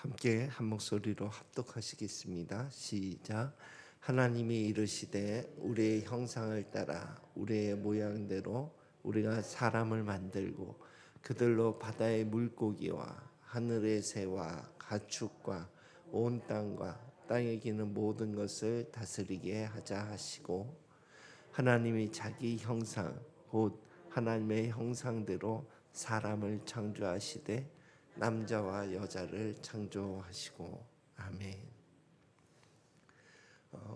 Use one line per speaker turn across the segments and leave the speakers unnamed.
함께 한 목소리로 합독하시겠습니다. 시작. 하나님이 이르시되 우리의 형상을 따라 우리의 모양대로 우리가 사람을 만들고 그들로 바다의 물고기와 하늘의 새와 가축과 온 땅과 땅에 기는 모든 것을 다스리게 하자 하시고, 하나님이 자기 형상 곧 하나님의 형상대로 사람을 창조하시되 남자와 여자를 창조하시고. 아멘.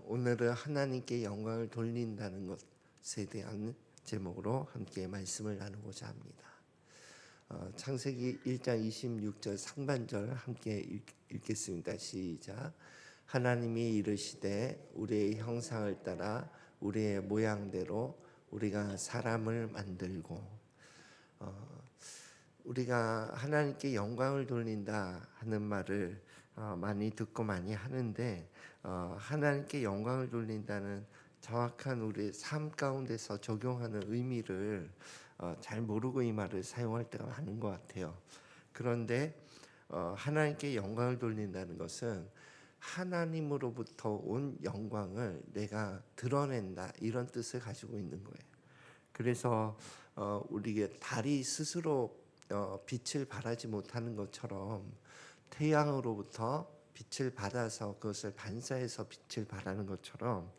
오늘은 하나님께 영광을 돌린다는 것에 대한 제목으로 함께 말씀을 나누고자 합니다. 창세기 1장 26절 상반절 함께 읽겠습니다. 시작. 하나님이 이르시되 우리의 형상을 따라 우리의 모양대로 우리가 사람을 만들고. 우리가 하나님께 영광을 돌린다 하는 말을 많이 듣고 많이 하는데, 하나님께 영광을 돌린다는 정확한 우리 삶 가운데서 적용하는 의미를 잘 모르고 이 말을 사용할 때가 많은 것 같아요. 그런데 하나님께 영광을 돌린다는 것은 하나님으로부터 온 영광을 내가 드러낸다, 이런 뜻을 가지고 있는 거예요. 그래서 우리가 달이 스스로 빛을 발하지 못하는 것처럼 태양으로부터 빛을 받아서 그것을 반사해서 빛을 발하는 것처럼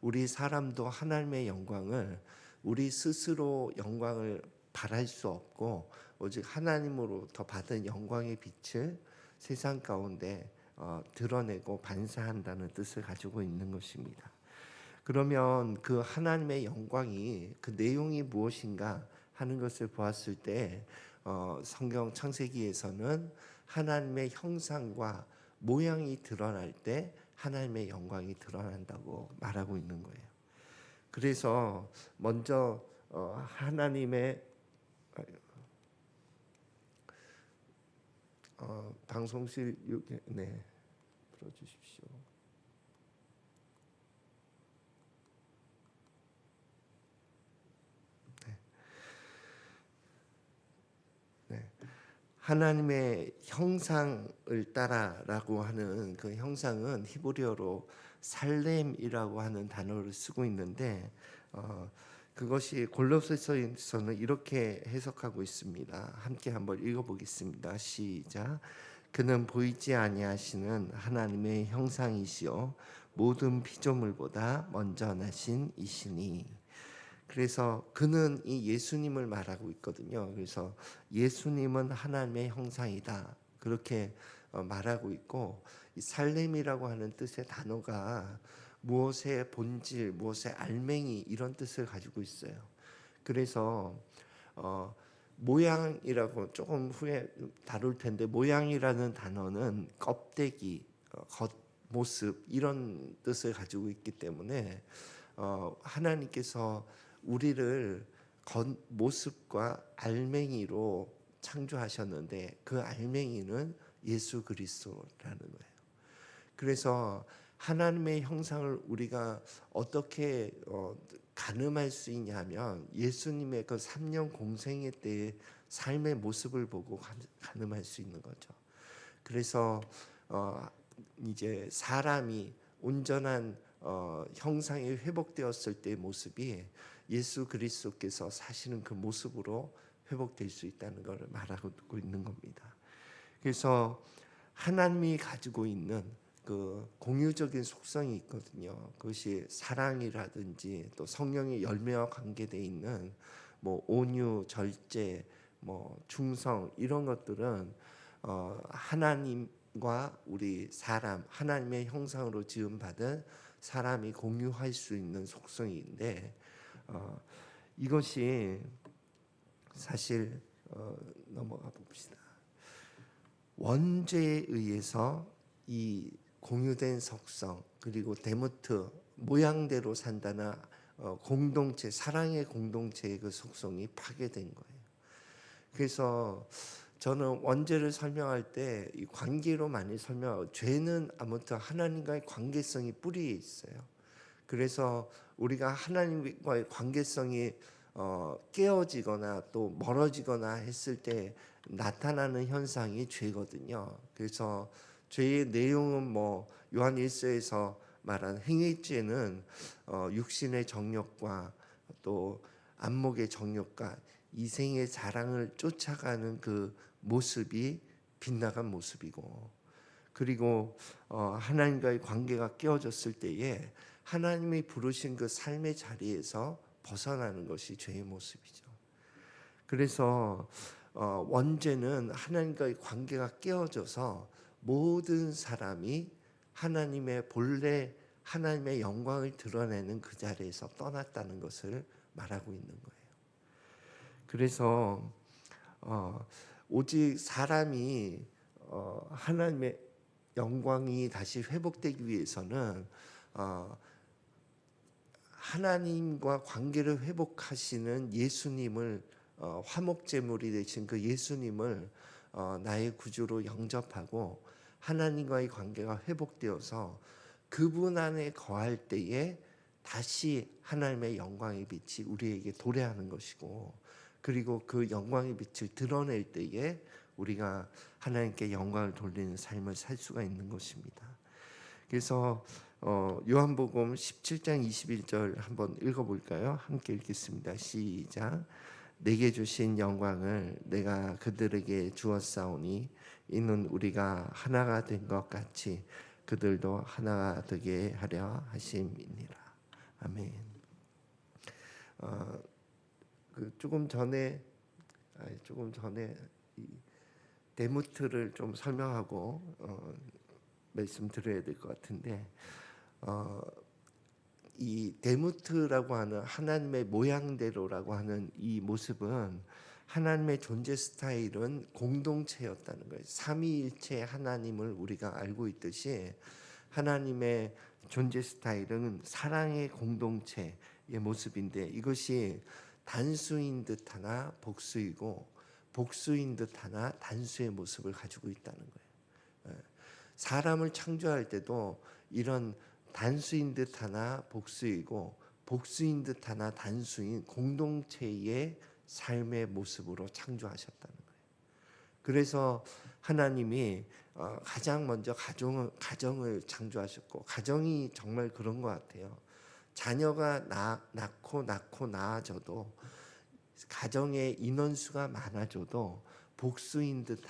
우리 사람도 하나님의 영광을 우리 스스로 영광을 발할 수 없고 오직 하나님으로부터 받은 영광의 빛을 세상 가운데 드러내고 반사한다는 뜻을 가지고 있는 것입니다. 그러면 그 하나님의 영광이 그 내용이 무엇인가 하는 것을 보았을 때 성경 창세기에서는 하나님의 형상과 모양이 드러날 때 하나님의 영광이 드러난다고 말하고 있는 거예요. 그래서 먼저 하나님의 방송실 풀어주십시오. 하나님의 형상을 따라라고 하는 그 형상은 히브리어로 살렘이라고 하는 단어를 쓰고 있는데, 그것이 골로새서에서는 이렇게 해석하고 있습니다. 함께 한번 읽어보겠습니다. 시작. 그는 보이지 아니하시는 하나님의 형상이시요 모든 피조물보다 먼저 나신 이시니. 그래서 그는 이 예수님을 말하고 있거든요. 그래서 예수님은 하나님의 형상이다, 그렇게 말하고 있고, 이 살렘이라고 하는 뜻의 단어가 무엇의 본질, 무엇의 알맹이, 이런 뜻을 가지고 있어요. 그래서 모양이라고 조금 후에 다룰 텐데, 모양이라는 단어는 껍데기, 겉모습, 이런 뜻을 가지고 있기 때문에 하나님께서 우리를 겉모습과 알맹이로 창조하셨는데 그 알맹이는 예수 그리스도라는 거예요. 그래서 하나님의 형상을 우리가 어떻게 가늠할 수 있냐면 예수님의 그 3년 공생애 때의 삶의 모습을 보고 가늠할 수 있는 거죠. 그래서 이제 사람이 온전한 형상이 회복되었을 때의 모습이 예수 그리스도께서 사시는 그 모습으로 회복될 수 있다는 것을 말하고 있는 겁니다. 그래서 하나님이 가지고 있는 그 공유적인 속성이 있거든요. 그것이 사랑이라든지 또 성령의 열매와 관계되어 있는 뭐 온유, 절제, 뭐 충성, 이런 것들은 하나님과 우리 사람, 하나님의 형상으로 지음받은 사람이 공유할 수 있는 속성인데, 이것이 사실 넘어가 봅시다. 원죄에 의해서 이 공유된 속성, 그리고 데모트, 모양대로 산다는 공동체, 사랑의 공동체의 그 속성이 파괴된 거예요. 그래서 저는 원죄를 설명할 때 이 관계로 많이 설명하고, 죄는 아무튼 하나님과의 관계성이 뿌리에 있어요. 그래서 우리가 하나님과의 관계성이 깨어지거나 또 멀어지거나 했을 때 나타나는 현상이 죄거든요. 그래서 죄의 내용은 뭐 요한 1서에서 말한 행위죄는 육신의 정욕과 또 안목의 정욕과 이생의 자랑을 쫓아가는 그 모습이 빗나간 모습이고, 그리고 하나님과의 관계가 깨어졌을 때에 하나님이 부르신 그 삶의 자리에서 벗어나는 것이 죄의 모습이죠. 그래서 원죄는 하나님과의 관계가 깨어져서 모든 사람이 하나님의 본래 하나님의 영광을 드러내는 그 자리에서 떠났다는 것을 말하고 있는 거예요. 그래서 오직 사람이 하나님의 영광이 다시 회복되기 위해서는 하나님과 관계를 회복하시는 예수님을, 화목제물이 되신 그 예수님을 나의 구주로 영접하고 하나님과의 관계가 회복되어서 그분 안에 거할 때에 다시 하나님의 영광의 빛이 우리에게 도래하는 것이고, 그리고 그 영광의 빛을 드러낼 때에 우리가 하나님께 영광을 돌리는 삶을 살 수가 있는 것입니다. 그래서 요한복음 17장 21절 한번 읽어볼까요? 함께 읽겠습니다. 시작. 내게 주신 영광을 내가 그들에게 주었사오니 이는 우리가 하나가 된 것 같이 그들도 하나가 되게 하려 하심이니라. 아멘. 조금 전에 이 데무트를 좀 설명하고 말씀드려야 될 것 같은데, 이 데무트라고 하는 하나님의 모양대로라고 하는 이 모습은 하나님의 존재 스타일은 공동체였다는 거예요. 삼위일체 하나님을 우리가 알고 있듯이 하나님의 존재 스타일은 사랑의 공동체의 모습인데, 이것이 단수인 듯 하나 복수이고 복수인 듯 하나 단수의 모습을 가지고 있다는 거예요. 사람을 창조할 때도 이런 단수인 듯 하나 복수이고 복수인 듯 하나 단수인 공동체의 삶의 모습으로 창조하셨다는 거예요. 그래서 하나님이 가장 먼저 가정을 창조하셨고, 가정이 정말 그런 것 같아요. 자녀가 낳고 낳아져도, 가정의 인원수가 많아져도 복수인 듯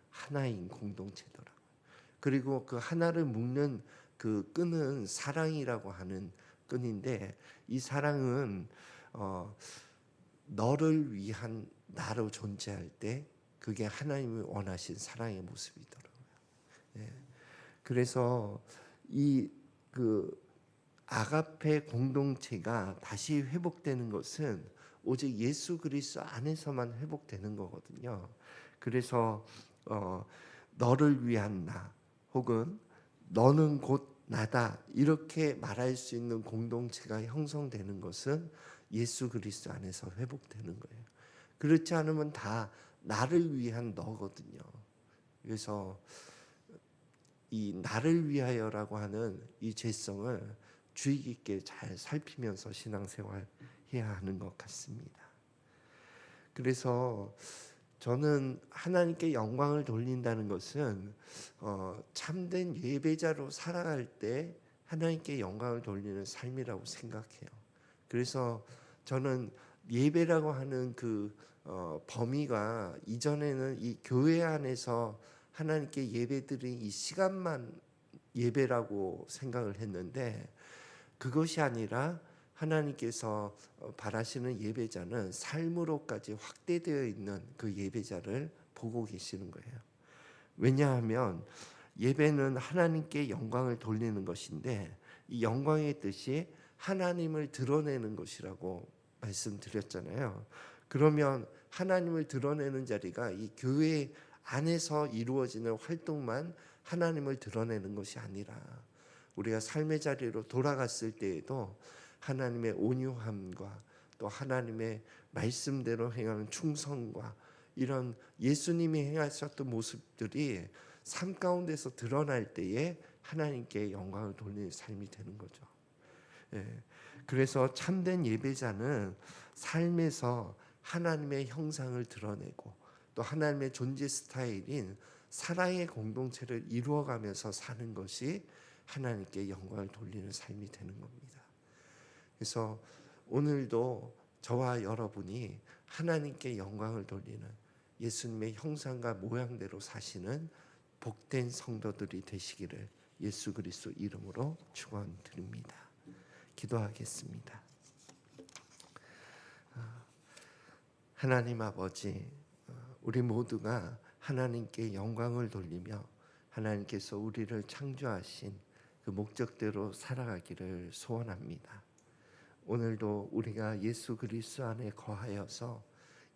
하나인 공동체더라고요. 그리고 그 하나를 묶는 그 끈은 사랑이라고 하는 끈인데, 이 사랑은 너를 위한 나로 존재할 때 그게 하나님이 원하신 사랑의 모습이더라고요. 예. 그래서 이 그 아가페 공동체가 다시 회복되는 것은 오직 예수 그리스도 안에서만 회복되는 거거든요. 그래서 너를 위한 나, 혹은 너는 곧 나다, 이렇게 말할 수 있는 공동체가 형성되는 것은 예수 그리스도 안에서 회복되는 거예요. 그렇지 않으면 다 나를 위한 너거든요. 그래서 이 나를 위하여라고 하는 이 죄성을 주의 깊게 잘 살피면서 신앙생활 해야 하는 것 같습니다. 그래서 저는 하나님께 영광을 돌린다는 것은 참된 예배자로 살아갈 때 하나님께 영광을 돌리는 삶이라고 생각해요. 그래서 저는 예배라고 하는 그 범위가 이전에는 이 교회 안에서 하나님께 예배드린 이 시간만 예배라고 생각을 했는데, 그것이 아니라 하나님께서 바라시는 예배자는 삶으로까지 확대되어 있는 그 예배자를 보고 계시는 거예요. 왜냐하면 예배는 하나님께 영광을 돌리는 것인데, 이 영광의 뜻이 하나님을 드러내는 것이라고 말씀드렸잖아요. 그러면 하나님을 드러내는 자리가 이 교회 안에서 이루어지는 활동만 하나님을 드러내는 것이 아니라, 우리가 삶의 자리로 돌아갔을 때에도 하나님의 온유함과 또 하나님의 말씀대로 행하는 충성과 이런 예수님이 행하셨던 모습들이 삶 가운데서 드러날 때에 하나님께 영광을 돌리는 삶이 되는 거죠. 예. 그래서 참된 예배자는 삶에서 하나님의 형상을 드러내고 또 하나님의 존재 스타일인 사랑의 공동체를 이루어가면서 사는 것이 하나님께 영광을 돌리는 삶이 되는 겁니다. 그래서 오늘도 저와 여러분이 하나님께 영광을 돌리는 예수님의 형상과 모양대로 사시는 복된 성도들이 되시기를 예수 그리스도 이름으로 축원드립니다. 기도하겠습니다. 하나님 아버지, 우리 모두가 하나님께 영광을 돌리며 하나님께서 우리를 창조하신 그 목적대로 살아가기를 소원합니다. 오늘도 우리가 예수 그리스도 안에 거하여서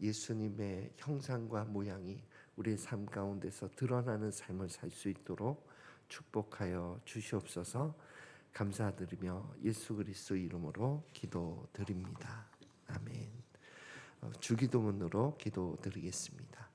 예수님의 형상과 모양이 우리의 삶 가운데서 드러나는 삶을 살 수 있도록 축복하여 주시옵소서. 감사드리며 예수 그리스도 이름으로 기도드립니다. 아멘. 주기도문으로 기도드리겠습니다.